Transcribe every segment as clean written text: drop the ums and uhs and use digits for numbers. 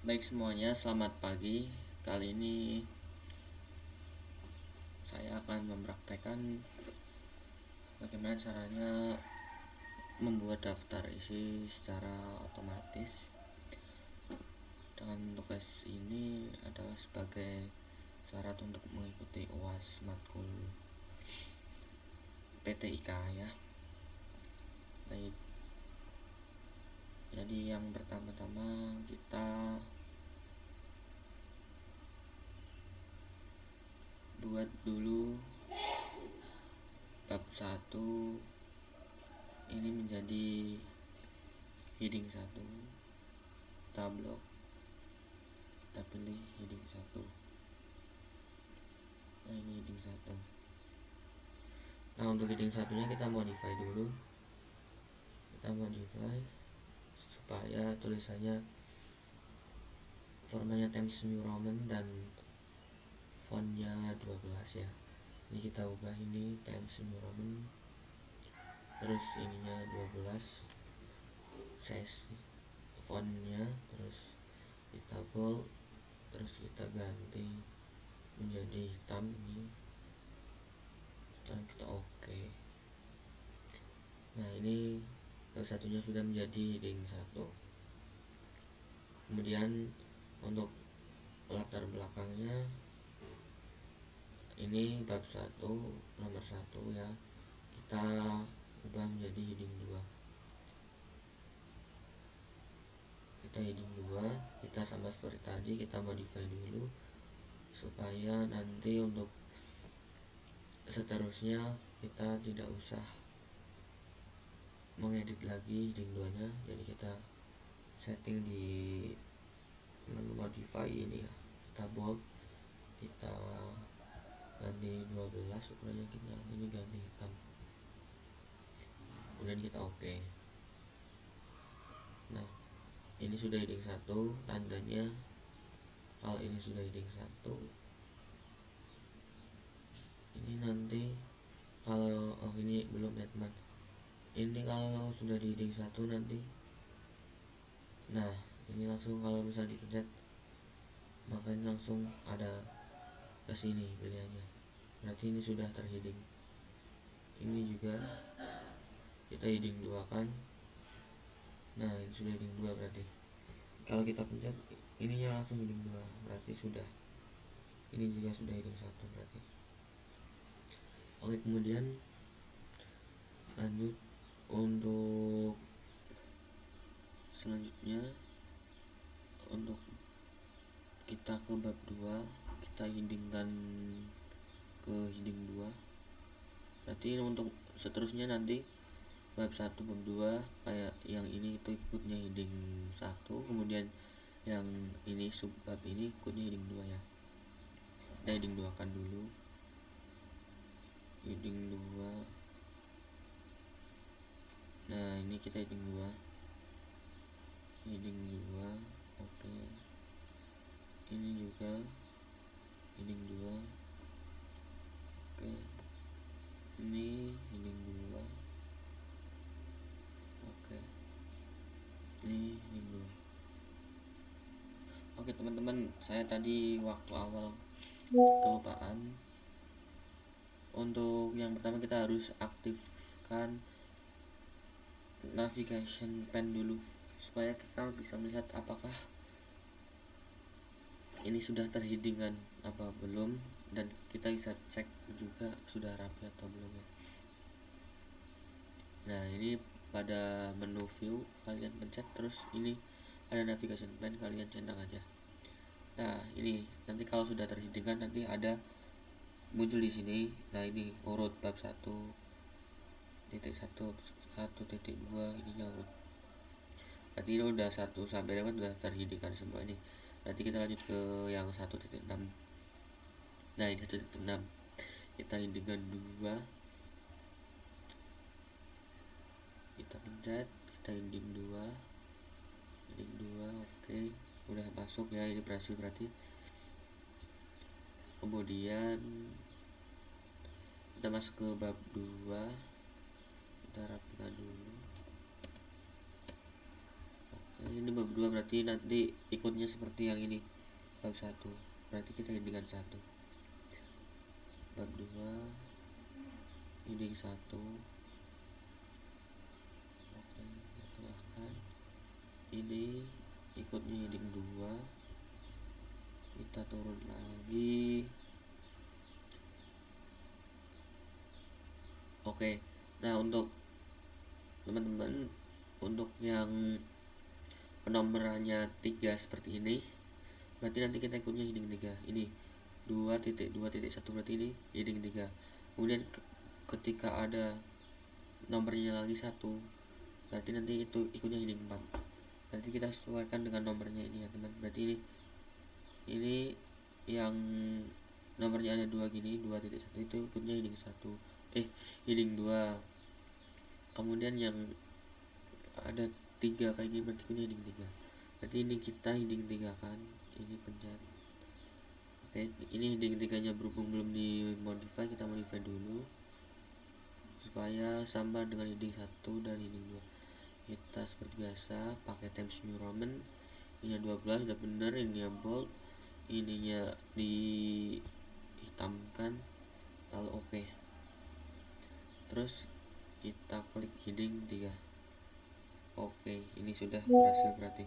Baik semuanya, selamat pagi. Kali ini saya akan mempraktekkan bagaimana caranya membuat daftar isi secara otomatis. Dengan tugas ini adalah sebagai syarat untuk mengikuti UAS matkul PTIK ya. Baik. Jadi yang pertama-tama kita buat dulu bab 1 ini menjadi heading 1. Kita blok, kita pilih heading 1. Nah, ini heading 1. Nah, untuk heading satunya kita modify dulu. Kita modify supaya tulisannya formatnya Times New Roman dan fontnya 12 ya. Jadi kita ubah ini Times New Roman, terus ininya 12 size fontnya, terus kita bold, terus kita ganti menjadi hitam ini, dan kita oke. Nah, ini satunya sudah menjadi heading 1. Kemudian untuk latar belakangnya ini bab 1 nomor 1 ya, kita ubah menjadi heading 2. Kita heading 2, kita sama seperti tadi, kita modify dulu supaya nanti untuk seterusnya kita tidak usah mengedit lagi heading 2 nya. Jadi kita setting di menu modify ini ya, kita bold, kita ganti 12, ukurannya kita ini ganti hitam, kemudian kita oke. Nah, ini sudah heading 1, tandanya kalau ini sudah heading 1. Ini nanti kalau ini belum ya teman, ini kalau sudah di heading 1 nanti, nah ini langsung kalau bisa dipencet maka ini langsung ada ke sini pilihannya, berarti ini sudah terheading. Ini juga kita heading 2 kan, nah ini sudah heading 2, berarti kalau kita pencet ininya langsung heading 2, berarti sudah. Ini juga sudah heading 1 berarti. Oke, kemudian lanjut untuk selanjutnya, untuk kita ke bab 2, kita headingkan ke heading 2. Berarti untuk seterusnya nanti bab 1 bab 2 kayak yang ini itu ikutnya heading 1, kemudian yang ini subbab ini ikutnya heading 2 ya. Kita heading 2 kan dulu, heading 2. Nah, ini kita heading 2, heading 2 oke. Ini juga heading 2 oke. Ini heading 2 oke. Ini heading 2 oke. Teman-teman, saya tadi waktu awal kelupaan. Untuk yang pertama kita harus aktifkan navigation pen dulu supaya kita bisa melihat apakah ini sudah terheadingan apa belum, dan kita bisa cek juga sudah rapi atau belum ya. Nah, ini pada menu view kalian pencet, terus ini ada navigation pen, kalian centang aja. Nah, ini nanti kalau sudah terheadingan nanti ada muncul di sini. Nah, ini urut bab 1.1.1.2 ininya urut. Berarti ini udah 1 sampai 5 udah terheadingkan semua ini. Berarti kita lanjut ke yang 1.6. Nah, ini 1.6 kita headingkan 2, kita pencet, kita heading 2, oke. Udah masuk ya, ini berhasil berarti. Kemudian kita masuk ke bab 2, kita rapikan dulu, oke. Ini bab 2 berarti nanti ikutnya seperti yang ini. Bab 1 berarti kita headingan 1, bab 2 heading 1. Oke, kita akan ini ikutnya heading 2, kita turun lagi. Oke, nah untuk teman-teman, untuk yang penomorannya 3 seperti ini berarti nanti kita ikutnya heading 3. Ini 2.2.1 berarti ini heading 3. Kemudian ketika ada nomornya lagi 1 berarti nanti itu ikutnya heading 4. Berarti kita sesuaikan dengan nomornya ini ya teman. Berarti ini yang nomornya ada 2 gini, 2.1 itu ikutnya heading 1, heading 2. Kemudian yang ada 3 kayak gini berarti ikutnya heading 3. Berarti ini kita heading 3 kan, ini pencet. Oke, ini heading 3 nya berhubung belum dimodify, kita modify dulu supaya sama dengan heading 1 dan heading 2. Kita seperti biasa pakai Times New Roman, ini 12 udah bener, ini bold, ininya dihitamkan, lalu oke. Terus kita klik heading 3. Oke, ini sudah berhasil berarti.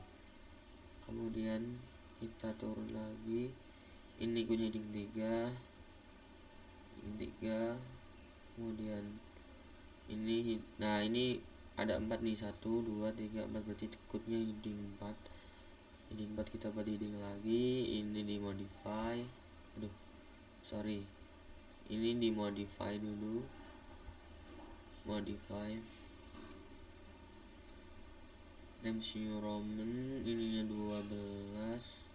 Kemudian kita turun lagi, ini ikutnya heading 3, kemudian ini, nah ini ada 4 nih, 1, 2, 3, 4 berarti ikutnya heading 4. Heading 4 kita buat heading lagi, ini dimodify, ini dimodify dulu, modify Times New Roman, ininya 12,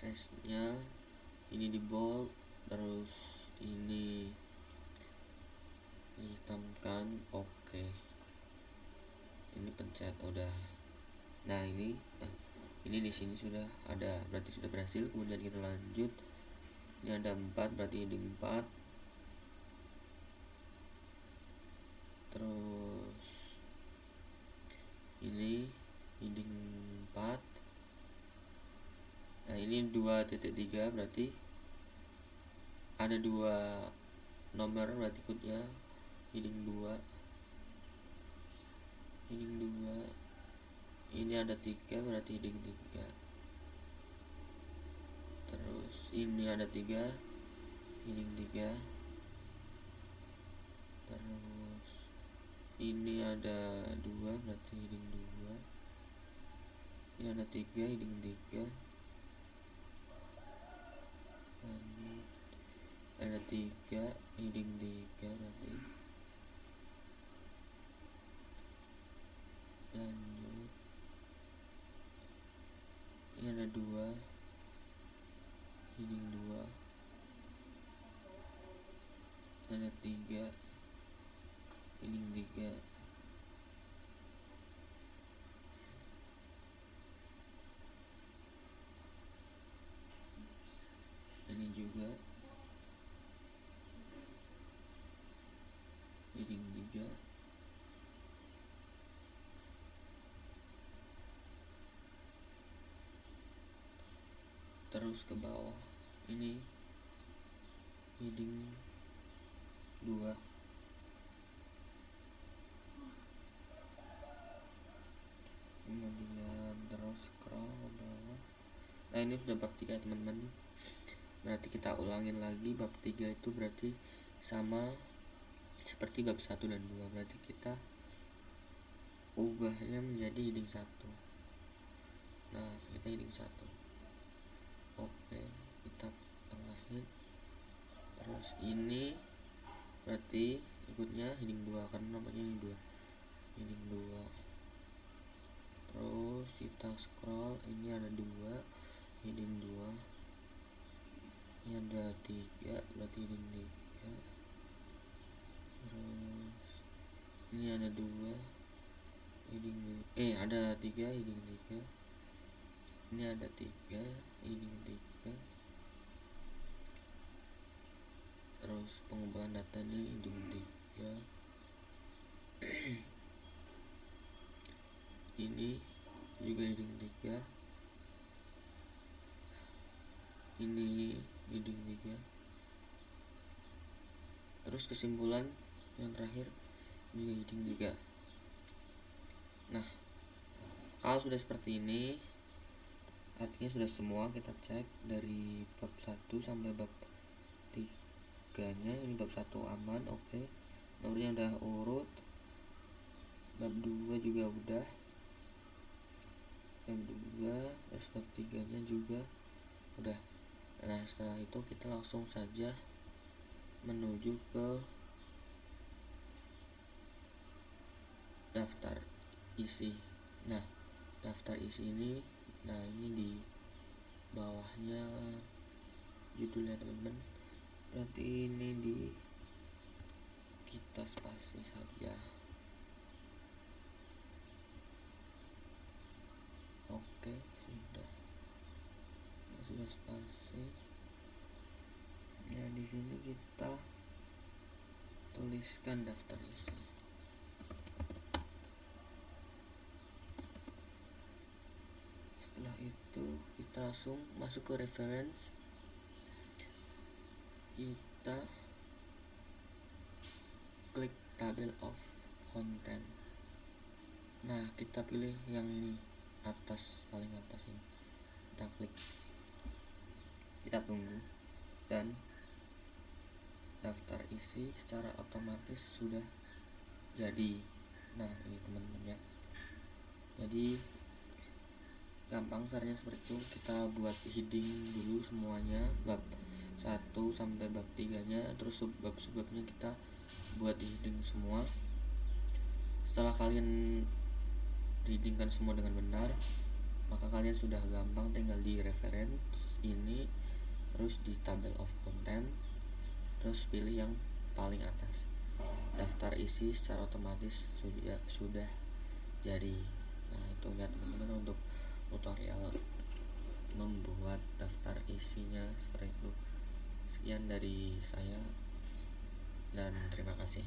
size nya ini di bold, terus ini hitamkan, oke. Ini pencet udah. Nah ini di sini sudah ada, berarti sudah berhasil. Kemudian kita lanjut, ini ada 4 berarti heading 4. Terus ini heading 4. Nah ini 2.3 berarti ada 2 nomor, berarti ikutnya heading 2. Ini ada 3 berarti heading 3. Terus ini ada 3, heading 3. Terus ini ada 2 berarti heading 2. Ini ada 3, heading 3. Lanjut, ada 3, heading 3 berarti. Lanjut, ini ada 2, heading 2. Ada 3, heading 3. Ini juga heading 3. Terus ke bawah, ini heading 2. Kemudian terus scroll ke bawah. Nah ini sudah bab 3 teman-teman. Berarti kita ulangin lagi, bab 3 itu berarti sama seperti bab 1 dan 2. Berarti kita ubahnya menjadi heading 1. Nah kita heading 1. Oke, kita tengahin. Terus ini berarti ikutnya heading 2 karena namanya ini 2, heading 2. Terus kita scroll, ini ada 2, heading 2. Ini ada 3 berarti heading 3. Terus ini ada 2, heading 2. Ada 3, heading 3. Ini ada 3, heading 3. Terus pengumpulan data ini heading 3. Ini juga heading Terus kesimpulan yang terakhir juga heading juga. Nah, kalau sudah seperti ini artinya sudah semua kita cek dari bab 1 sampai bab 3-nya. Ini bab 1 aman, oke. Nomornya udah urut. Bab 2 juga udah. Bab 2 terus bab 3-nya juga udah. Nah, setelah itu kita langsung saja menuju ke daftar isi. Nah, daftar isi ini, nah ini di bawahnya judulnya teman-teman, berarti ini di kita spasi saja. Oke, sudah spasi. Nah, di sini kita tuliskan daftar isi. Setelah itu kita langsung masuk ke reference. Kita klik table of content. Nah, kita pilih yang ini, atas, paling atas ini. Kita klik. Kita tunggu dan daftar isi secara otomatis sudah jadi. Nah, ini teman-teman ya. Jadi gampang caranya seperti itu. Kita buat heading dulu semuanya, bab 1 sampai bab 3-nya, terus subbab-subbabnya kita buat heading semua. Setelah kalian readingkan semua dengan benar, maka kalian sudah gampang tinggal di reference ini, terus di table of content, terus pilih yang paling atas, daftar isi secara otomatis sudah jadi. Nah, itu ya teman-teman untuk tutorial membuat daftar isinya seperti itu. Sekian dari saya dan terima kasih.